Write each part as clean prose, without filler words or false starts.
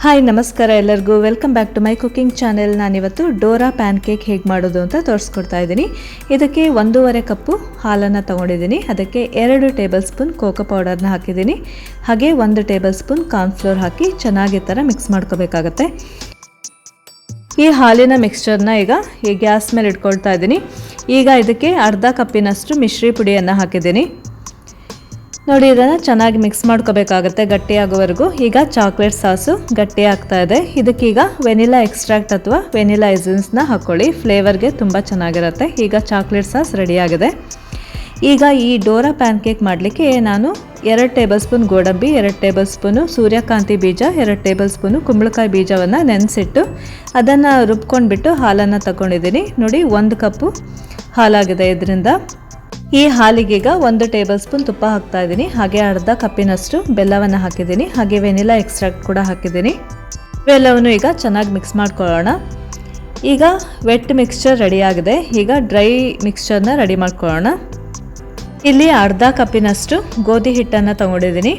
Hi ನಮಸ್ಕಾರ ಎಲ್ಲರಿಗೂ welcome back to my cooking channel. ನಾನಿವತ್ತು ಡೋರಾ ಪ್ಯಾನ್ ಕೇಕ್ ಹೇಗೆ ಮಾಡೋದು ಅಂತ ತೋರಿಸ್ಕೊಡ್ತಾ ಇದ್ದೀನಿ. ಇದಕ್ಕೆ 1.5 ಕಪ್ಪು ಹಾಲನ್ನು ತೊಗೊಂಡಿದ್ದೀನಿ. ಅದಕ್ಕೆ 2 ಟೇಬಲ್ ಸ್ಪೂನ್ ಕೋಕೋ ಪೌಡರ್ನ ಹಾಕಿದ್ದೀನಿ. ಹಾಗೆ 1 ಟೇಬಲ್ ಸ್ಪೂನ್ ಕಾರ್ನ್ಫ್ಲೋರ್ ಹಾಕಿ ಚೆನ್ನಾಗಿ ಥರ ಮಿಕ್ಸ್ ಮಾಡ್ಕೋಬೇಕಾಗತ್ತೆ. ಈ ಹಾಲಿನ ಮಿಕ್ಸ್ಚರ್ನ ಈಗ ಈ ಗ್ಯಾಸ್ ಮೇಲೆ ಇಟ್ಕೊಳ್ತಾ ಇದ್ದೀನಿ. ಈಗ ಇದಕ್ಕೆ ಅರ್ಧ ಕಪ್ಪಿನಷ್ಟು ಮಿಶ್ರಿ ಪುಡಿಯನ್ನು ಹಾಕಿದ್ದೀನಿ. ನೋಡಿ, ಇದನ್ನು ಚೆನ್ನಾಗಿ ಮಿಕ್ಸ್ ಮಾಡ್ಕೋಬೇಕಾಗತ್ತೆ ಗಟ್ಟಿಯಾಗೋವರೆಗೂ. ಈಗ ಚಾಕ್ಲೇಟ್ ಸಾಸು ಗಟ್ಟಿ ಆಗ್ತಾ ಇದೆ. ಇದಕ್ಕೀಗ ವೆನಿಲಾ ಎಕ್ಸ್ಟ್ರಾಕ್ಟ್ ಅಥವಾ ವೆನಿಲಾ ಎಸೆನ್ಸ್ನ ಹಾಕ್ಕೊಳ್ಳಿ, ಫ್ಲೇವರ್ಗೆ ತುಂಬ ಚೆನ್ನಾಗಿರುತ್ತೆ. ಈಗ ಚಾಕ್ಲೇಟ್ ಸಾಸ್ ರೆಡಿಯಾಗಿದೆ. ಈಗ ಈ ಡೋರಾ ಪ್ಯಾನ್ ಕೇಕ್ ಮಾಡಲಿಕ್ಕೆ ನಾನು 2 ಟೇಬಲ್ ಸ್ಪೂನ್ ಗೋಡಂಬಿ, 2 ಟೇಬಲ್ ಸ್ಪೂನು ಸೂರ್ಯಕಾಂತಿ ಬೀಜ, 2 ಟೇಬಲ್ ಸ್ಪೂನು ಕುಂಬಳಕಾಯಿ ಬೀಜವನ್ನು ನೆನೆಸಿಟ್ಟು ಅದನ್ನು ರುಬ್ಕೊಂಡ್ಬಿಟ್ಟು ಹಾಲನ್ನು ತಗೊಂಡಿದ್ದೀನಿ. ನೋಡಿ, 1 ಕಪ್ಪು ಹಾಲಾಗಿದೆ. ಇದರಿಂದ ಈ ಹಾಲಿಗೀಗ 1 ಟೇಬಲ್ ಸ್ಪೂನ್ ತುಪ್ಪ ಹಾಕ್ತಾ ಇದ್ದೀನಿ. ಹಾಗೆ ಅರ್ಧ ಕಪ್ಪಿನಷ್ಟು ಬೆಲ್ಲವನ್ನು ಹಾಕಿದ್ದೀನಿ. ಹಾಗೆ ವೆನಿಲಾ ಎಕ್ಸ್ಟ್ರಾಕ್ಟ್ ಕೂಡ ಹಾಕಿದ್ದೀನಿ. ಇವೆಲ್ಲವನ್ನು ಈಗ ಚೆನ್ನಾಗಿ ಮಿಕ್ಸ್ ಮಾಡ್ಕೊಳ್ಳೋಣ. ಈಗ ವೆಟ್ ಮಿಕ್ಸ್ಚರ್ ರೆಡಿಯಾಗಿದೆ. ಈಗ ಡ್ರೈ ಮಿಕ್ಸ್ಚರ್ನ ರೆಡಿ ಮಾಡ್ಕೊಳ್ಳೋಣ. ಇಲ್ಲಿ ಅರ್ಧ ಕಪ್ಪಿನಷ್ಟು ಗೋಧಿ ಹಿಟ್ಟನ್ನು ತಗೊಂಡಿದ್ದೀನಿ.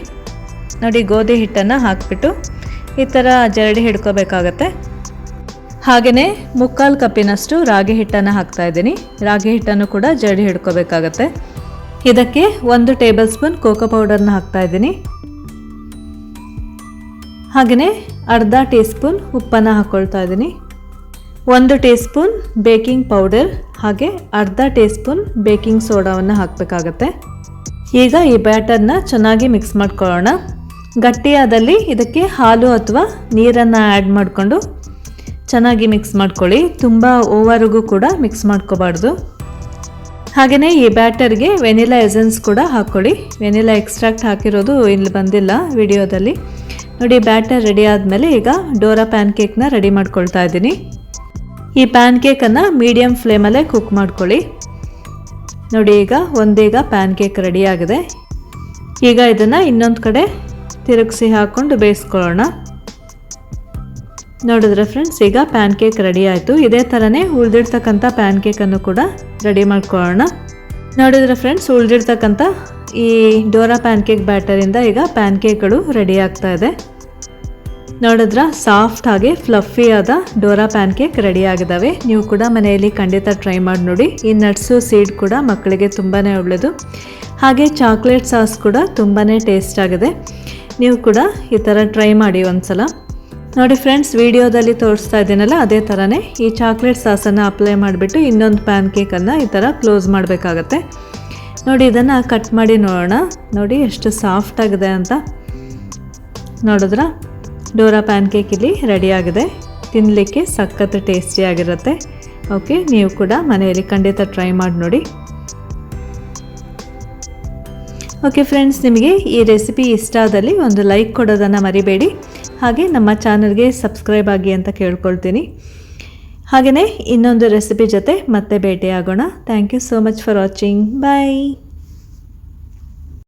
ನೋಡಿ, ಗೋಧಿ ಹಿಟ್ಟನ್ನು ಹಾಕಿಬಿಟ್ಟು ಈ ಥರ ಜರಡಿ ಹಿಡ್ಕೋಬೇಕಾಗತ್ತೆ. ಹಾಗೆಯೇ 3/4 ಕಪ್ಪಿನಷ್ಟು ರಾಗಿ ಹಿಟ್ಟನ್ನು ಹಾಕ್ತಾ ಇದ್ದೀನಿ. ರಾಗಿ ಹಿಟ್ಟನ್ನು ಕೂಡ ಜರಡಿ ಹಿಡ್ಕೋಬೇಕಾಗತ್ತೆ. ಇದಕ್ಕೆ 1 ಟೇಬಲ್ ಸ್ಪೂನ್ ಕೋಕೋ ಪೌಡರ್ನ ಹಾಕ್ತಾ ಇದ್ದೀನಿ. ಹಾಗೆಯೇ ಅರ್ಧ ಟೀ ಸ್ಪೂನ್ ಉಪ್ಪನ್ನು ಹಾಕ್ಕೊಳ್ತಾ ಇದ್ದೀನಿ. 1 ಟೀ ಸ್ಪೂನ್ ಬೇಕಿಂಗ್ ಪೌಡರ್ ಹಾಗೆ ಅರ್ಧ ಟೀ ಸ್ಪೂನ್ ಬೇಕಿಂಗ್ ಸೋಡಾವನ್ನು ಹಾಕಬೇಕಾಗತ್ತೆ. ಈಗ ಈ ಬ್ಯಾಟರ್ನ ಚೆನ್ನಾಗಿ ಮಿಕ್ಸ್ ಮಾಡ್ಕೊಳ್ಳೋಣ. ಗಟ್ಟಿಯಾದಲ್ಲಿ ಇದಕ್ಕೆ ಹಾಲು ಅಥವಾ ನೀರನ್ನು ಆ್ಯಡ್ ಮಾಡಿಕೊಂಡು ಚೆನ್ನಾಗಿ ಮಿಕ್ಸ್ ಮಾಡ್ಕೊಳ್ಳಿ. ತುಂಬ ಓವರ್ಗೂ ಕೂಡ ಮಿಕ್ಸ್ ಮಾಡ್ಕೋಬಾರ್ದು. ಹಾಗೆಯೇ ಈ ಬ್ಯಾಟರ್ಗೆ ವೆನಿಲಾ ಎಸೆನ್ಸ್ ಕೂಡ ಹಾಕ್ಕೊಳ್ಳಿ. ವೆನಿಲಾ ಎಕ್ಸ್ಟ್ರಾಕ್ಟ್ ಹಾಕಿರೋದು ಇಲ್ಲಿ ಬಂದಿಲ್ಲ ವಿಡಿಯೋದಲ್ಲಿ. ನೋಡಿ, ಬ್ಯಾಟರ್ ರೆಡಿ ಆದಮೇಲೆ ಈಗ ಡೋರಾ ಪ್ಯಾನ್ ಕೇಕ್ನ ರೆಡಿ ಮಾಡ್ಕೊಳ್ತಾ ಇದ್ದೀನಿ. ಈ ಪ್ಯಾನ್ ಕೇಕನ್ನು ಮೀಡಿಯಮ್ ಫ್ಲೇಮಲ್ಲೇ ಕುಕ್ ಮಾಡ್ಕೊಳ್ಳಿ. ನೋಡಿ, ಈಗ ಪ್ಯಾನ್ ಕೇಕ್ ರೆಡಿಯಾಗಿದೆ. ಈಗ ಇದನ್ನು ಇನ್ನೊಂದು ಕಡೆ ತಿರುಗಿಸಿ ಹಾಕ್ಕೊಂಡು ಬೇಯಿಸ್ಕೊಳ್ಳೋಣ. ನೋಡಿದ್ರೆ ಫ್ರೆಂಡ್ಸ್, ಈಗ ಪ್ಯಾನ್ ಕೇಕ್ ರೆಡಿ ಆಯಿತು. ಇದೇ ಥರನೇ ಉಳಿದಿರ್ತಕ್ಕಂಥ ಪ್ಯಾನ್ ಕೇಕನ್ನು ಕೂಡ ರೆಡಿ ಮಾಡ್ಕೊಳ್ಳೋಣ. ನೋಡಿದ್ರೆ ಫ್ರೆಂಡ್ಸ್, ಉಳಿದಿರ್ತಕ್ಕಂಥ ಈ ಡೋರಾ ಪ್ಯಾನ್ ಕೇಕ್ ಬ್ಯಾಟರಿಂದ ಈಗ ಪ್ಯಾನ್ ಕೇಕ್ಗಳು ರೆಡಿ ಆಗ್ತಾ ಇದೆ. ನೋಡಿದ್ರ ಸಾಫ್ಟ್ ಹಾಗೆ ಫ್ಲಫಿ ಆದ ಡೋರಾ ಪ್ಯಾನ್ ಕೇಕ್ ರೆಡಿ ಆಗಿದ್ದಾವೆ. ನೀವು ಕೂಡ ಮನೆಯಲ್ಲಿ ಖಂಡಿತ ಟ್ರೈ ಮಾಡಿ ನೋಡಿ. ಈ ನಟ್ಸು ಸೀಡ್ ಕೂಡ ಮಕ್ಕಳಿಗೆ ತುಂಬಾ ಒಳ್ಳೆಯದು. ಹಾಗೆ ಚಾಕ್ಲೇಟ್ ಸಾಸ್ ಕೂಡ ತುಂಬಾ ಟೇಸ್ಟ್ ಆಗಿದೆ. ನೀವು ಕೂಡ ಈ ಥರ ಟ್ರೈ ಮಾಡಿ ಒಂದ್ಸಲ. ನೋಡಿ ಫ್ರೆಂಡ್ಸ್, ವಿಡಿಯೋದಲ್ಲಿ ತೋರಿಸ್ತಾ ಇದ್ದೀನಲ್ಲ ಅದೇ ಥರನೇ ಈ ಚಾಕ್ಲೇಟ್ ಸಾಸನ್ನು ಅಪ್ಲೈ ಮಾಡಿಬಿಟ್ಟು ಇನ್ನೊಂದು ಪ್ಯಾನ್ ಕೇಕನ್ನು ಈ ಥರ ಕ್ಲೋಸ್ ಮಾಡಬೇಕಾಗತ್ತೆ. ನೋಡಿ, ಇದನ್ನು ಕಟ್ ಮಾಡಿ ನೋಡೋಣ. ನೋಡಿ ಎಷ್ಟು ಸಾಫ್ಟ್ ಆಗಿದೆ ಅಂತ. ನೋಡಿದ್ರ ಡೋರಾ ಪ್ಯಾನ್ ಕೇಕ್ ಇಲ್ಲಿ ರೆಡಿಯಾಗಿದೆ. ತಿನ್ನಲಿಕ್ಕೆ ಸಖತ್ ಟೇಸ್ಟಿಯಾಗಿರುತ್ತೆ. ಓಕೆ, ನೀವು ಕೂಡ ಮನೆಯಲ್ಲಿ ಖಂಡಿತ ಟ್ರೈ ಮಾಡಿ ನೋಡಿ. ಓಕೆ ಫ್ರೆಂಡ್ಸ್, ನಿಮಗೆ ಈ ರೆಸಿಪಿ ಇಷ್ಟ ಆದಲ್ಲಿ ಒಂದು ಲೈಕ್ ಕೊಡೋದನ್ನು ಮರಿಬೇಡಿ. ಹಾಗೆ ನಮ್ಮ ಚಾನಲ್ಗೆ ಸಬ್ಸ್ಕ್ರೈಬ್ ಆಗಿ ಅಂತ ಕೇಳ್ಕೊಳ್ತೀನಿ. ಹಾಗೆಯೇ ಇನ್ನೊಂದು ರೆಸಿಪಿ ಜೊತೆ ಮತ್ತೆ ಭೇಟಿಯಾಗೋಣ. Thank you so much for watching. Bye.